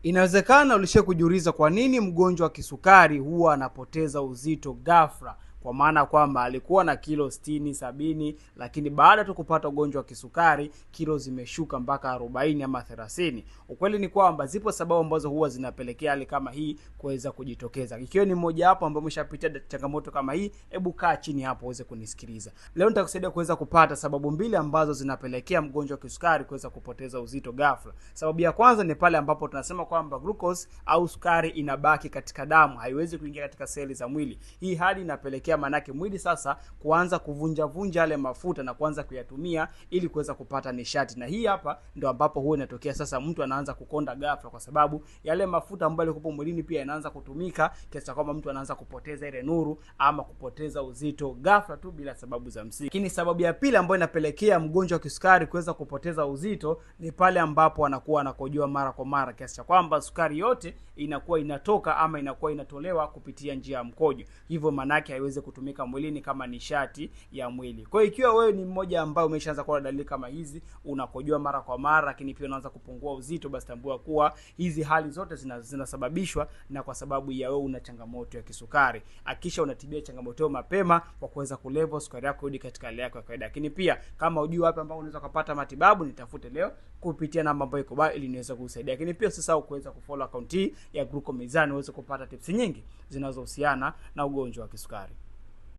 Inawezekana ulishe kujiuliza kwa nini mgonjwa wa kisukari huwa anapoteza uzito ghafla, kwa maana kwamba alikuwa na kilo 60, 70, lakini baada tu kupata ugonjwa wa kisukari kilo zimeshuka mpaka 40 ama 30. Ukweli ni kwamba zipo sababu ambazo huwa zinapelekea hali kama hii kuweza kujitokeza. Ikiwa ni mmoja hapo ambao umeshapitia changamoto kama hii, hebu kaa chini hapo uweze kunisikiliza. Leo nitakusaidia kuweza kupata sababu mbili ambazo zinapelekea mgonjwa wa kisukari kuweza kupoteza uzito ghafla. Sababu ya kwanza ni pale ambapo tunasema kwamba glucose au sukari inabaki katika damu, haiwezi kuingia katika seli za mwili. Hii hali inapelekea manake mwili sasa kuanza kuvunja yale mafuta na kuanza kuyatumia ili kuweza kupata nishati. Na hii hapa ndio ambapo huwa inatokea sasa mtu anaanza kukonda ghafla, kwa sababu yale mafuta ambayo yako mwilini pia yanaanza kutumika kiasi kwamba mtu anaanza kupoteza ile nuru ama kupoteza uzito ghafla tu bila sababu za msingi. Lakini sababu ya pili ambayo inapelekea mgonjwa wa kisukari kuweza kupoteza uzito ni pale ambapo anakuwa anakojoa mara kwa mara kiasi kwamba sukari yote inakuwa inatoka ama inakuwa inatolewa kupitia njia ya mkojo. Hivyo manake haiwezi kutumika mwilini kama nishati ya mwili. Kwa hiyo ikiwa wewe ni mmoja ambaye umeshaanza kuona dalili kama hizi, unakojoa mara kwa mara lakini pia unaanza kupungua uzito, basi tambua kuwa hizi hali zote zinasababishwa na kwa sababu ya wewe una changamoto ya kisukari. Hakikisha unatibia changamoto hiyo mapema kwa kuweza kulevel sukari yako rudi katika hali yako ya kawaida. Lakini pia kama hujui wapi ambao unaweza kupata matibabu, nitafute leo kupitia namba ambayo iko bado ili niweze kukusaidia. Lakini pia usisahau kuweza kufollow account hii ya Gluco Mizani uweze kupata tips nyingi zinazohusiana na ugonjwa wa kisukari.